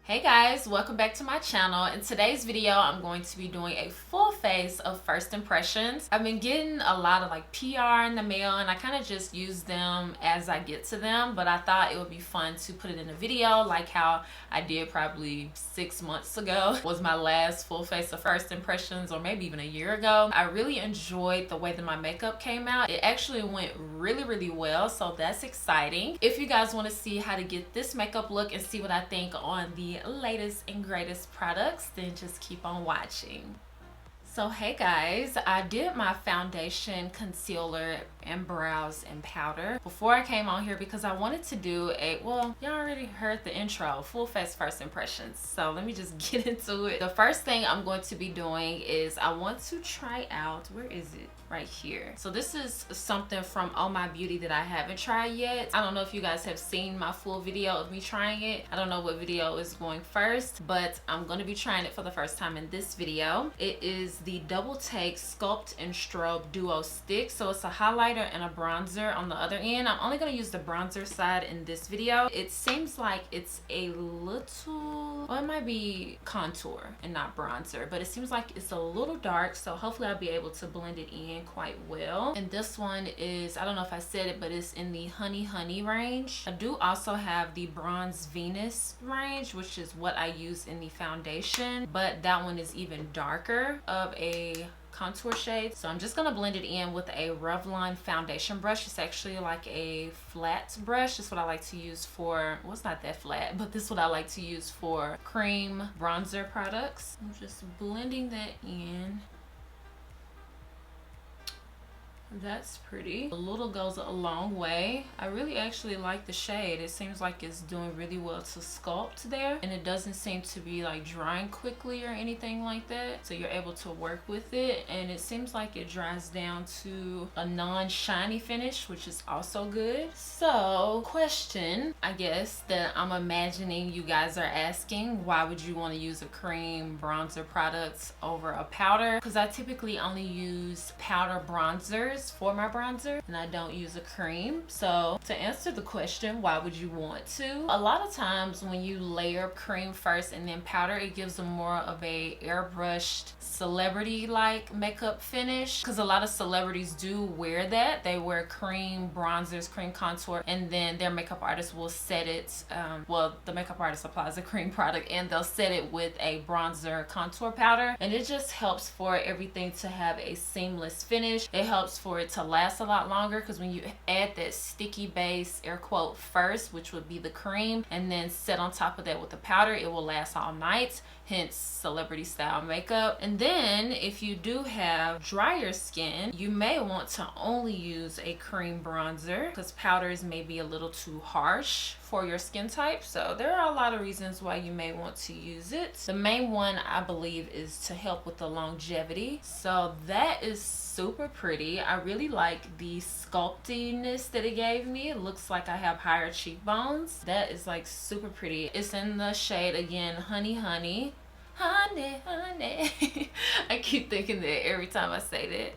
Hey guys, welcome back to my channel. In today's video, I'm going to be doing a full face of first impressions. I've been getting a lot of like PR in the mail and I kind of just use them as I get to them, but I thought it would be fun to put it in a video like how I did probably 6 months ago. Was my last full face of first impressions, or maybe even a year ago. I really enjoyed the way that my makeup came out. It actually went really well, so that's exciting. If you guys want to see how to get this makeup look and see what I think on the latest and greatest products, then just keep on watching. So hey guys, I did my foundation, concealer, and brows and powder before I came on here because I wanted to do a, well, y'all already heard the intro, full face first impressions. So let me just get into it. The first thing I'm going to be doing is I want to try out, where is it? Right here. So this is something from UOMA Beauty that I haven't tried yet. I don't know if you guys have seen my full video of me trying it. I don't know what video is going first, but I'm going to be trying it for the first time in this video. It is the Double Take Sculpt and Strobe Duo Stick. So it's a highlighter and a bronzer on the other end. I'm only going to use the bronzer side in this video. It seems like it's a little, well, it might be contour and not bronzer, but it seems like it's a little dark. So hopefully I'll be able to blend it in quite well. And this one is, I don't know if I said it, but it's in the honey range. I do also have the Bronze Venus range, which is what I use in the foundation, but that one is even darker of a contour shade. So I'm just gonna blend it in with a Revlon foundation brush. It's actually like a flat brush. It's what I like to use for, well, it's not that flat, but this is what I like to use for cream bronzer products. I'm just blending that in. That's pretty. A little goes a long way. I really actually like the shade. It seems like it's doing really well to sculpt there, and it doesn't seem to be like drying quickly or anything like that, so you're able to work with it, and it seems like it dries down to a non-shiny finish, which is also good. So question, I guess, that I'm imagining you guys are asking, why would you want to use a cream bronzer product over a powder? Because I typically only use powder bronzers for my bronzer and I don't use a cream. So to answer the question, why would you want to? A lot of times when you layer cream first and then powder, it gives them more of a airbrushed celebrity like makeup finish, because a lot of celebrities do wear that. They wear cream bronzers, cream contour, and then their makeup artist will set it, well, the makeup artist applies a cream product and they'll set it with a bronzer contour powder, and it just helps for everything to have a seamless finish. It helps for it to last a lot longer, because when you add that sticky base, air quote, first, which would be the cream, and then set on top of that with the powder, it will last all night, hence celebrity style makeup. And then if you do have drier skin, you may want to only use a cream bronzer because powders may be a little too harsh for your skin type. So there are a lot of reasons why you may want to use it. The main one, I believe, is to help with the longevity. So that is super pretty. I really like the sculptiness that it gave me. It looks like I have higher cheekbones. That is like super pretty. It's in the shade, again, honey. I keep thinking that every time I say that.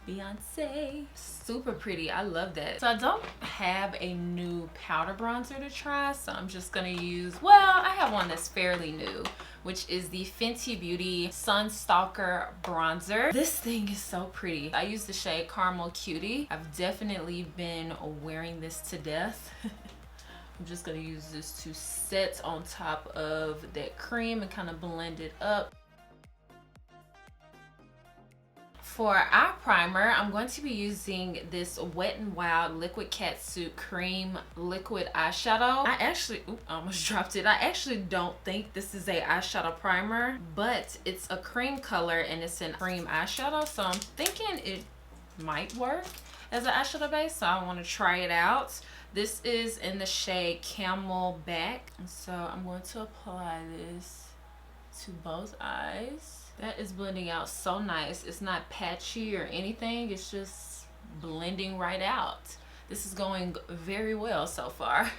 Beyonce. Super pretty. I love that. So I don't have a new powder bronzer to try, so I'm just gonna use, well, I have one that's fairly new, which is the Fenty Beauty stalk'r bronzer. This thing is so pretty. I use the shade Caramel Cutie. I've definitely been wearing this to death. I'm just gonna use this to set on top of that cream and kind of blend it up. For eye primer, I'm going to be using this Wet n Wild Liquid Catsuit Cream Liquid Eyeshadow. I actually, I almost dropped it. I actually don't think this is a eyeshadow primer, but it's a cream color and it's an cream eyeshadow, so I'm thinking it might work as an eyeshadow base, so I want to try it out. This is in the shade Camel Back, and so I'm going to apply this to both eyes. That is blending out so nice. It's not patchy or anything. It's just blending right out. This is going very well so far.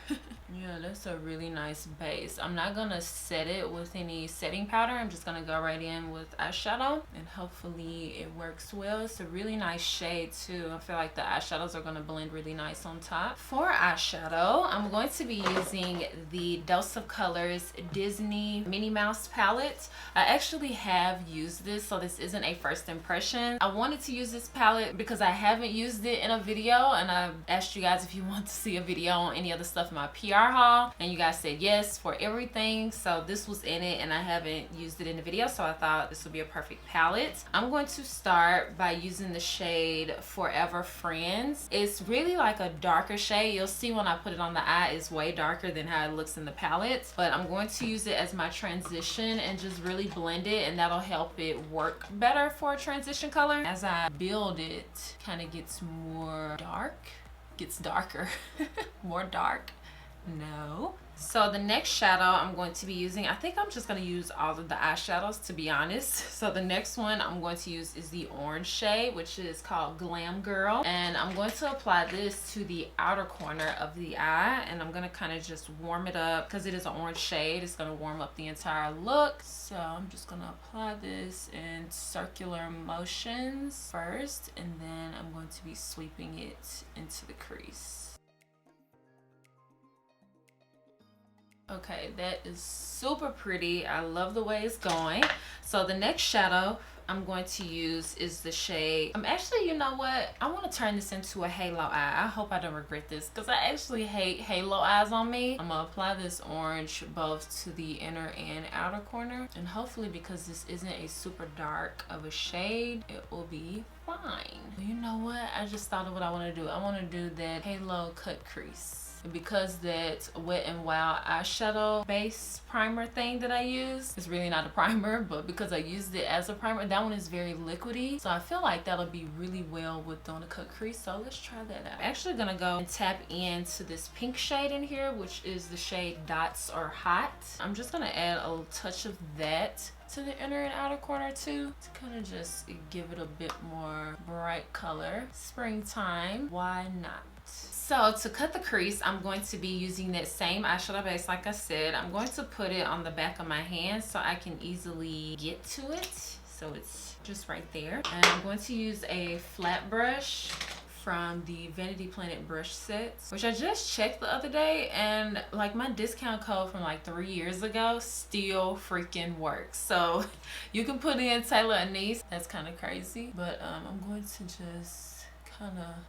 Yeah, that's a really nice base. I'm not gonna set it with any setting powder. I'm just gonna go right in with eyeshadow and hopefully it works well. It's a really nice shade too. I feel like the eyeshadows are gonna blend really nice on top. For eyeshadow, I'm going to be using the Dose of Colors Disney Minnie Mouse palette. I actually have used this, so this isn't a first impression. I wanted to use this palette because I haven't used it in a video, and I asked you guys if you want to see a video on any other stuff in my PR haul, and you guys said yes for everything, so this was in it and I haven't used it in the video, so I thought this would be a perfect palette. I'm going to start by using the shade Forever Friends. It's really like a darker shade. You'll see when I put it on the eye, it's way darker than how it looks in the palette, but I'm going to use it as my transition and just really blend it, and that'll help it work better for a transition color. As I build it, kind of gets more dark, gets darker, more dark. No. So the next shadow I'm going to be using, I think I'm just going to use all of the eyeshadows, to be honest. So the next one I'm going to use is the orange shade, which is called Glam Girl. And I'm going to apply this to the outer corner of the eye. And I'm going to kind of just warm it up because it is an orange shade. It's going to warm up the entire look. So I'm just going to apply this in circular motions first. And then I'm going to be sweeping it into the crease. Okay, that is super pretty. I love the way it's going. So the next shadow I'm going to use is the shade, actually, you know what? I want to turn this into a halo eye. I hope I don't regret this because I actually hate halo eyes on me. I'm going to apply this orange both to the inner and outer corner. And hopefully, because this isn't a super dark of a shade, it will be fine. You know what? I just thought of what I want to do. I want to do that halo cut crease. Because that Wet n Wild eyeshadow base primer thing that I use is really not a primer, but because I used it as a primer, that one is very liquidy, so I feel like that'll be really well with doing a cut crease. So let's try that out. I'm actually gonna go and tap into this pink shade in here, which is the shade Dots Are Hot. I'm just gonna add a little touch of that to the inner and outer corner too, to kind of just give it a bit more bright color. Springtime, why not? So to cut the crease, I'm going to be using that same eyeshadow base. Like I said, I'm going to put it on the back of my hand so I can easily get to it. So it's just right there. And I'm going to use a flat brush from the Vanity Planet brush sets, which I just checked the other day, and like my discount code from like 3 years ago still freaking works. So you can put in TAYLORANISE. That's kind of crazy, but I'm going to just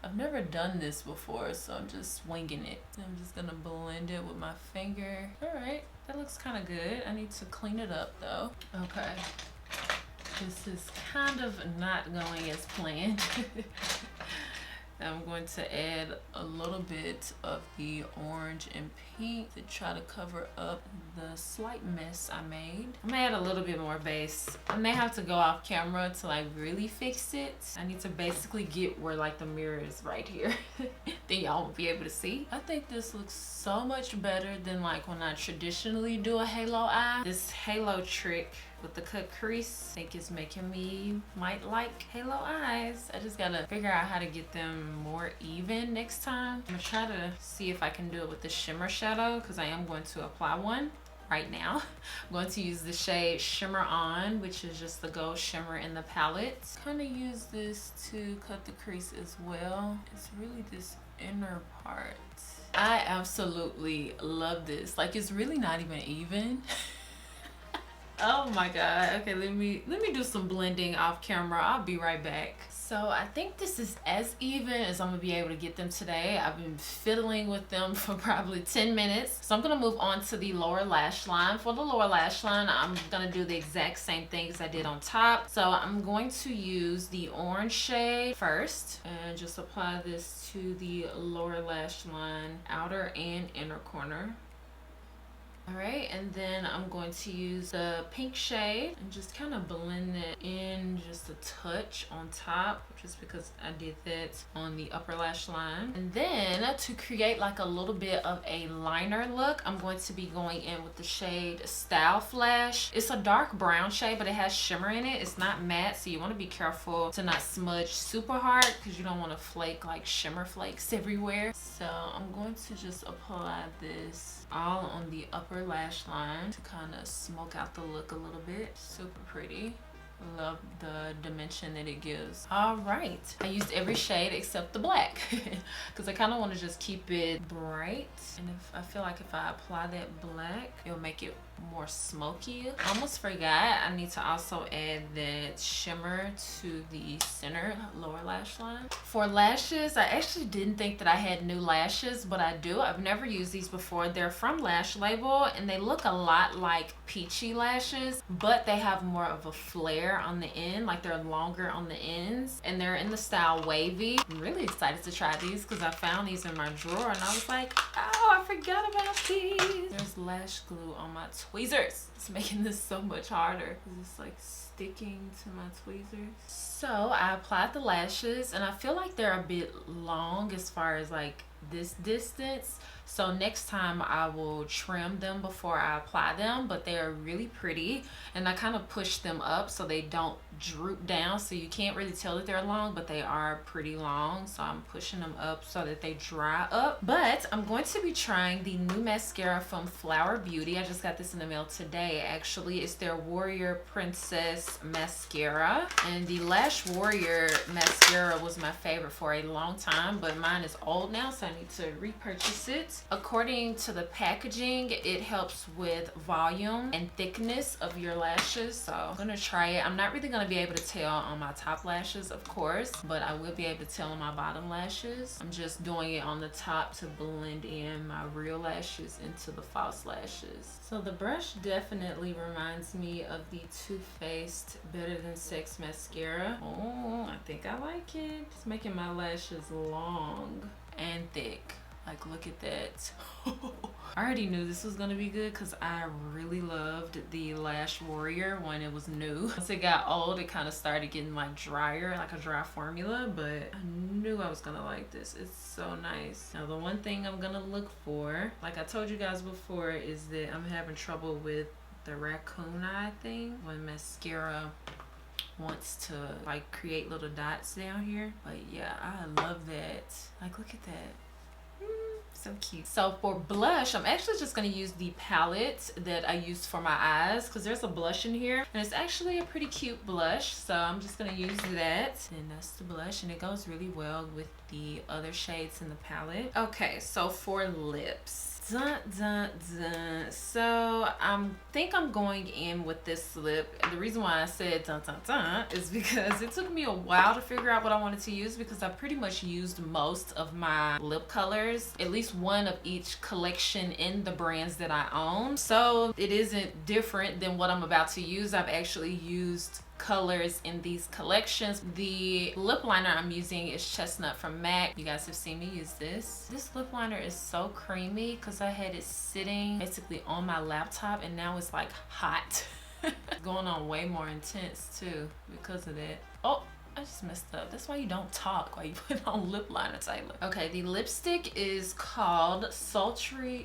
I've never done this before, so I'm just winging it. I'm just gonna blend it with my finger. All right, that looks kind of good. I need to clean it up though. Okay, this is kind of not going as planned. I'm going to add a little bit of the orange and pink to try to cover up the slight mess I made. I'm gonna add a little bit more base. I may have to go off camera to like really fix it. I need to basically get where like the mirror is right here. Then y'all will be able to see. I think this looks so much better than like when I traditionally do a halo eye. This halo trick with the cut crease, I think it's making me might like halo eyes. I just gotta figure out how to get them more even next time. I'm gonna try to see if I can do it with the shimmer shadow, because I am going to apply one right now. I'm going to use the shade Shimmer On, which is just the gold shimmer in the palette. Kind of use this to cut the crease as well. It's really this inner part. I absolutely love this. Like, it's really not even even. Oh my god. Okay, let me do some blending off camera. I'll be right back. So I think this is as even as I'm gonna be able to get them today. I've been fiddling with them for probably 10 minutes. So I'm gonna move on to the lower lash line. For the lower lash line, I'm gonna do the exact same thing as I did on top. So I'm going to use the orange shade first and just apply this to the lower lash line, outer and inner corner. All right, and then I'm going to use the pink shade and just kind of blend it in just a touch on top, just because I did that on the upper lash line. And then to create like a little bit of a liner look, I'm going to be going in with the shade Style Flash. It's a dark brown shade, but it has shimmer in it. It's not matte, so you want to be careful to not smudge super hard because you don't want to flake like shimmer flakes everywhere. So I'm going to just apply this all on the upper lash line to kind of smoke out the look a little bit. Super pretty. Love the dimension that it gives. All right, I used every shade except the black because I kind of want to just keep it bright, and if I feel like if I apply that black, it'll make it more smoky. Almost forgot, I need to also add that shimmer to the center lower lash line. For lashes, I actually didn't think that I had new lashes, but I do. I've never used these before. They're from Lash Label and they look a lot like peachy lashes, but they have more of a flare on the end, like they're longer on the ends, and they're in the style Wavy. I'm really excited to try these because I found these in my drawer and I was like, oh, I forgot about these. There's lash glue on my tweezers. It's making this so much harder because it's like sticking to my tweezers. So I applied the lashes and I feel like they're a bit long as far as like this distance, so next time I will trim them before I apply them, but they are really pretty and I kind of push them up so they don't droop down, so you can't really tell that they're long, but they are pretty long, so I'm pushing them up so that they dry up. But I'm going to be trying the new mascara from Fenty Beauty. I just got this in the mail today actually. It's their Warrior Princess mascara, and the Lash Warrior mascara was my favorite for a long time, but mine is old now, so I need to repurchase it. According to the packaging, it helps with volume and thickness of your lashes, so I'm gonna try it. I'm not really gonna be able to tell on my top lashes, of course, but I will be able to tell on my bottom lashes. I'm just doing it on the top to blend in my real lashes into the false lashes. So the brush definitely reminds me of the Too Faced Better Than Sex mascara. Oh, I think I like it. It's making my lashes long and thick. Like, look at that. I already knew this was gonna be good because I really loved the Lash Warrior when it was new. Once it got old, it kind of started getting like drier, like a dry formula, but I knew I was gonna like this. It's so nice. Now the one thing I'm gonna look for, like I told you guys before, is that I'm having trouble with the raccoon eye thing when mascara wants to like create little dots down here. But yeah, I love that. Like, look at that. So cute. So for blush, I'm actually just going to use the palette that I used for my eyes because there's a blush in here and it's actually a pretty cute blush, so I'm just going to use that. And that's the blush and it goes really well with the other shades in the palette. Okay, so for lips, so I think I'm going in with this lip. And the reason why I said is because it took me a while to figure out what I wanted to use, because I pretty much used most of my lip colors, at least one of each collection in the brands that I own, so it isn't different than what I'm about to use. I've actually used colors in these collections. The lip liner I'm using is Chestnut from MAC. You guys have seen me use this. This lip liner is so creamy because I had it sitting basically on my laptop and now it's like hot. Going on way more intense too because of that. Oh, I just messed up. That's why you don't talk while you put on lip liner, Taylor. Okay, the lipstick is called Stay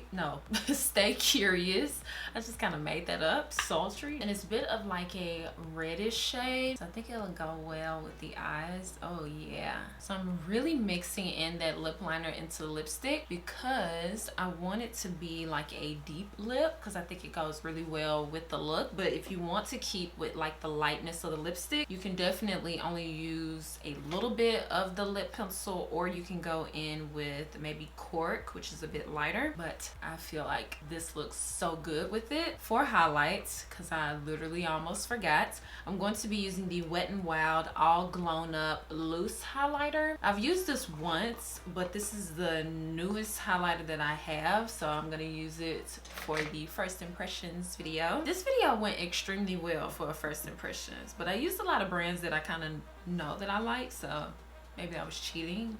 Curious. I just kind of made that up. Sultry. And it's a bit of like a reddish shade, so I think it'll go well with the eyes. Oh yeah. So I'm really mixing in that lip liner into lipstick because I want it to be like a deep lip, because I think it goes really well with the look. But if you want to keep with like the lightness of the lipstick, you can definitely only use a little bit of the lip pencil, or you can go in with maybe Cork, which is a bit lighter, but I feel like this looks so good with it. For highlights, because I literally almost forgot, I'm going to be using the Wet n Wild All Glown Up Loose Highlighter. I've used this once, but this is the newest highlighter that I have, so I'm going to use it for the first impressions video. This video went extremely well for a first impressions, but I used a lot of brands that I kind of know that I like, so maybe I was cheating.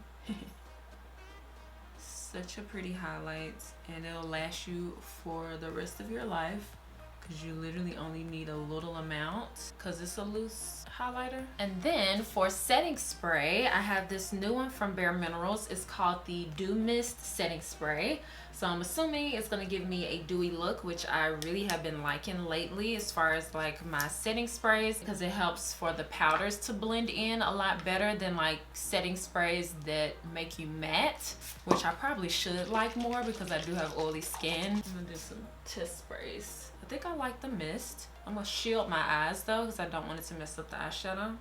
Such a pretty highlight, and it'll last you for the rest of your life because you literally only need a little amount because it's a loose highlighter. And then for setting spray, I have this new one from Bareminerals. It's called the Dew Mist Setting Spray. So I'm assuming it's gonna give me a dewy look, which I really have been liking lately as far as like my setting sprays, because it helps for the powders to blend in a lot better than like setting sprays that make you matte, which I probably should like more because I do have oily skin. I'm gonna do some test sprays. I think I like the mist. I'm gonna shield my eyes though because I don't want it to mess up the eyeshadow.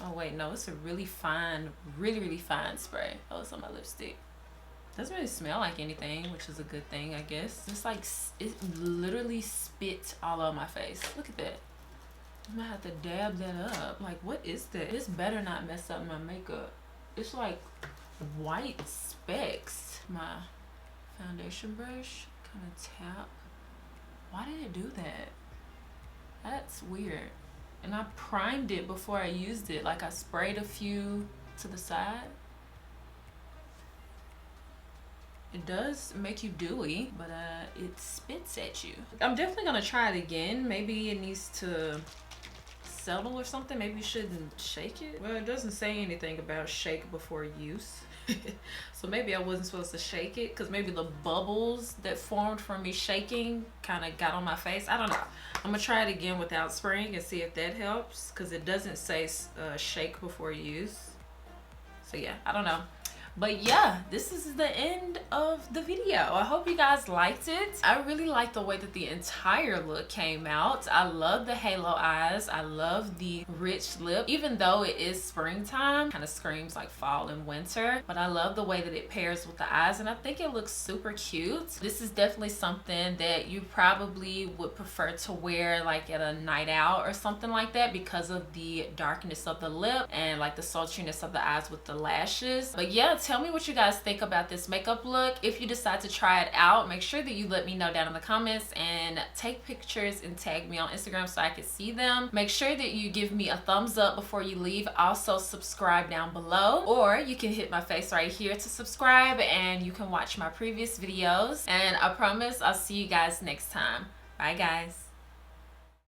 Oh wait, no, it's a really fine, really fine spray. Oh, it's on my lipstick. Doesn't really smell like anything, which is a good thing, I guess. It's like, it literally spit all over my face. Look at that. I'm gonna have to dab that up. Like, what is that? This better not mess up my makeup. It's like white specks. My foundation brush, kind of tap. Why did it do that? That's weird. And I primed it before I used it. Like I sprayed a few to the side. It does make you dewy, but it spits at you. I'm definitely gonna try it again. Maybe it needs to settle or something. Maybe you shouldn't shake it. Well, it doesn't say anything about shake before use. So maybe I wasn't supposed to shake it because maybe the bubbles that formed from me shaking kind of got on my face. I don't know. I'm gonna try it again without spraying and see if that helps, because it doesn't say shake before use. So yeah, I don't know. But yeah, this is the end of the video. I hope you guys liked it. I really like the way that the entire look came out. I love the halo eyes. I love the rich lip. Even though it is springtime, kind of screams like fall and winter, but I love the way that it pairs with the eyes, and I think it looks super cute. This is definitely something that you probably would prefer to wear like at a night out or something like that because of the darkness of the lip and like the sultriness of the eyes with the lashes. But yeah, tell me what you guys think about this makeup look. If you decide to try it out, make sure that you let me know down in the comments and take pictures and tag me on Instagram so I can see them. Make sure that you give me a thumbs up before you leave. Also subscribe down below, or you can hit my face right here to subscribe and you can watch my previous videos. And I promise I'll see you guys next time. Bye guys.